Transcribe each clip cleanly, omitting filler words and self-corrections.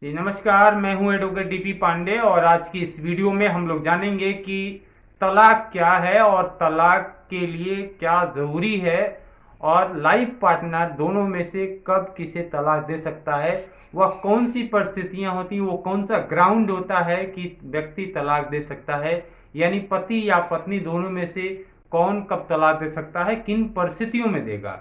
जी नमस्कार, मैं हूं एडवोकेट डीपी पांडे और आज की इस वीडियो में हम लोग जानेंगे कि तलाक क्या है और तलाक के लिए क्या ज़रूरी है और लाइफ पार्टनर दोनों में से कब किसे तलाक दे सकता है। वह कौन सी परिस्थितियां होती हैं, वो कौन सा ग्राउंड होता है कि व्यक्ति तलाक दे सकता है, यानी पति या पत्नी दोनों में से कौन कब तलाक दे सकता है, किन परिस्थितियों में देगा।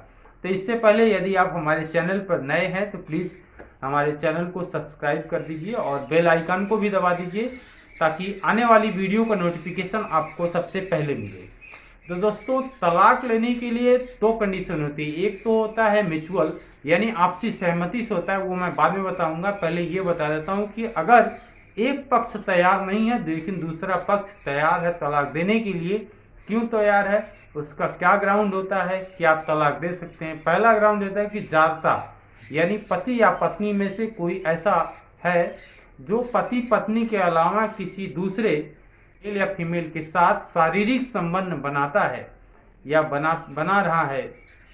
तो इससे पहले यदि आप हमारे चैनल पर नए हैं तो प्लीज़ हमारे चैनल को सब्सक्राइब कर दीजिए और बेल आइकन को भी दबा दीजिए ताकि आने वाली वीडियो का नोटिफिकेशन आपको सबसे पहले मिले। तो दोस्तों, तलाक लेने के लिए दो कंडीशन होती है। एक तो होता है म्यूचुअल, यानी आपसी सहमति से होता है, वो मैं बाद में बताऊंगा। पहले ये बता देता हूँ कि अगर एक पक्ष तैयार नहीं है लेकिन दूसरा पक्ष तैयार है तलाक देने के लिए, क्यों तैयार है, उसका क्या ग्राउंड होता है कि आप तलाक दे सकते हैं। पहला ग्राउंड होता है कि जारता, यानी पति या पत्नी में से कोई ऐसा है जो पति पत्नी के अलावा किसी दूसरे मेल या फीमेल के साथ शारीरिक संबंध बनाता है या बना रहा है,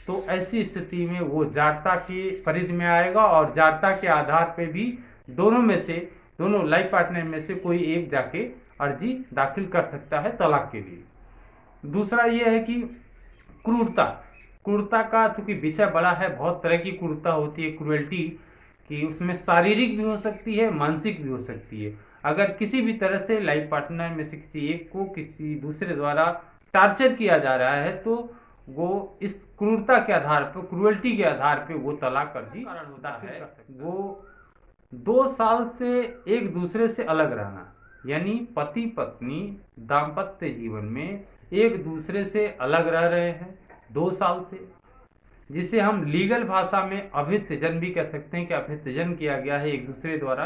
तो ऐसी स्थिति में वो जारता की परिधि में आएगा और जारता के आधार पर भी दोनों लाइफ पार्टनर में से कोई एक जाके अर्जी दाखिल कर सकता है तलाक के लिए। दूसरा ये है कि क्रूरता। क्रूरता का चूंकि विषय बड़ा है, बहुत तरह की क्रूरता होती है, क्रुएल्टी, कि उसमें शारीरिक भी हो सकती है, मानसिक भी हो सकती है। अगर किसी भी तरह से लाइफ पार्टनर में से किसी एक को किसी दूसरे द्वारा टार्चर किया जा रहा है तो वो इस क्रूरता के आधार पर, क्रुएल्टी के आधार पर वो तलाक अर्जी दाखिल कर सकता है। वो 2 साल से एक दूसरे से अलग रहना, यानी पति पत्नी दाम्पत्य जीवन में एक दूसरे से अलग रह रहे हैं 2 साल से, जिसे हम लीगल भाषा में अभित्यजन भी कह सकते हैं कि अभित्यजन किया गया है एक दूसरे द्वारा।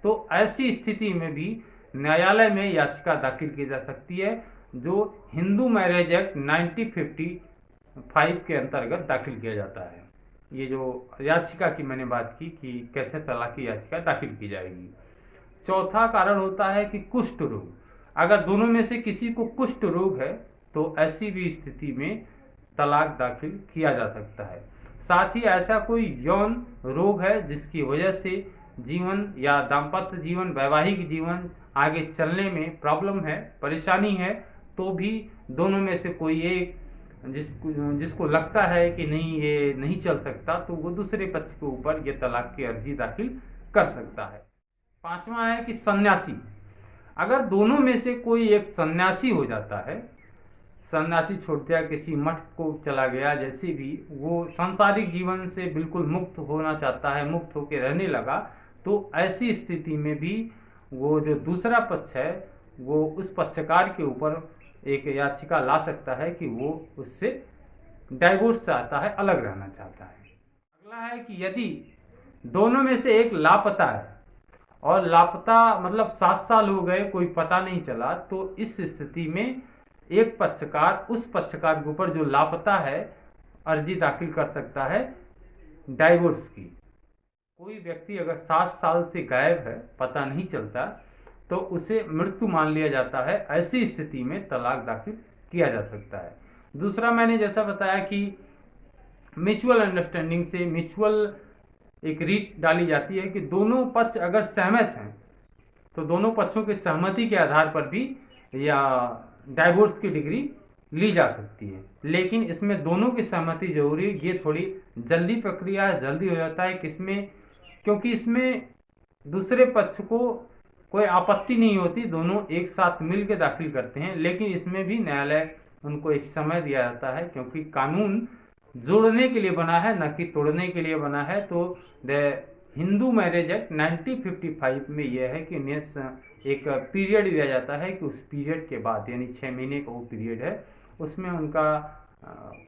तो ऐसी स्थिति में भी न्यायालय में याचिका दाखिल की जा सकती है, जो हिंदू मैरिज एक्ट 1955 के अंतर्गत दाखिल किया जाता है। ये जो याचिका की मैंने बात की कि कैसे तलाक की याचिका दाखिल की जाएगी। चौथा कारण होता है कि कुष्ठ रोग। अगर दोनों में से किसी को कुष्ठ रोग है तो ऐसी भी स्थिति में तलाक दाखिल किया जा सकता है। साथ ही ऐसा कोई यौन रोग है जिसकी वजह से जीवन या दाम्पत्य जीवन, वैवाहिक जीवन आगे चलने में प्रॉब्लम है, परेशानी है, तो भी दोनों में से कोई एक जिसको लगता है कि नहीं ये नहीं चल सकता, तो वो दूसरे पक्ष के ऊपर ये तलाक की अर्जी दाखिल कर सकता है। पांचवा है कि सन्यासी। अगर दोनों में से कोई एक सन्यासी हो जाता है, सन्यासी छोड़ दिया, किसी मठ को चला गया, जैसे भी वो सांसारिक जीवन से बिल्कुल मुक्त होना चाहता है, मुक्त होकर रहने लगा, तो ऐसी स्थिति में भी वो जो दूसरा पक्ष है वो उस पक्षकार के ऊपर एक याचिका ला सकता है कि वो उससे डाइवोर्स चाहता है, अलग रहना चाहता है। अगला है कि यदि दोनों में से एक लापता है और लापता मतलब 7 साल हो गए, कोई पता नहीं चला, तो इस स्थिति में एक पक्षकार उस पक्षकार के ऊपर जो लापता है अर्जी दाखिल कर सकता है डाइवोर्स की। कोई व्यक्ति अगर 7 साल से गायब है, पता नहीं चलता, तो उसे मृत्यु मान लिया जाता है। ऐसी स्थिति में तलाक दाखिल किया जा सकता है। दूसरा, मैंने जैसा बताया कि म्यूचुअल अंडरस्टैंडिंग से म्यूचुअल एक रीट डाली जाती है कि दोनों पक्ष अगर सहमत हैं तो दोनों पक्षों की सहमति के आधार पर भी या डाइवोर्स की डिग्री ली जा सकती है। लेकिन इसमें दोनों की सहमति जरूरी है। ये थोड़ी जल्दी प्रक्रिया है, जल्दी हो जाता है किसमें, क्योंकि इसमें दूसरे पक्ष को कोई आपत्ति नहीं होती, दोनों एक साथ मिल के दाखिल करते हैं। लेकिन इसमें भी न्यायालय उनको एक समय दिया जाता है, क्योंकि कानून जोड़ने के लिए बना है, न कि तोड़ने के लिए बना है। तो द हिंदू मैरिज एक्ट 1955 में यह है कि एक पीरियड दिया जाता है कि उस पीरियड के बाद, यानी 6 महीने का वो पीरियड है, उसमें उनका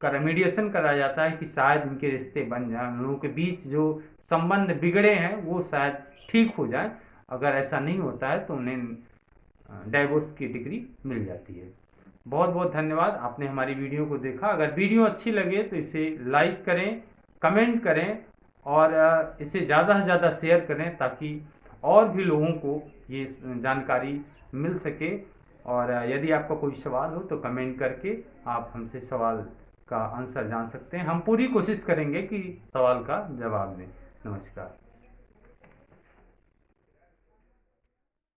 रेमेडिएशन कराया जाता है कि शायद उनके रिश्ते बन जाए, उन लोगों के बीच जो संबंध बिगड़े हैं वो शायद ठीक हो जाए। अगर ऐसा नहीं होता है तो उन्हें डाइवोर्स की डिग्री मिल जाती है। बहुत बहुत धन्यवाद, आपने हमारी वीडियो को देखा। अगर वीडियो अच्छी लगे तो इसे लाइक करें, कमेंट करें और इसे ज़्यादा से ज़्यादा शेयर करें ताकि और भी लोगों को ये जानकारी मिल सके। और यदि आपका कोई सवाल हो तो कमेंट करके आप हमसे सवाल का आंसर जान सकते हैं। हम पूरी कोशिश करेंगे कि सवाल का जवाब दें। नमस्कार।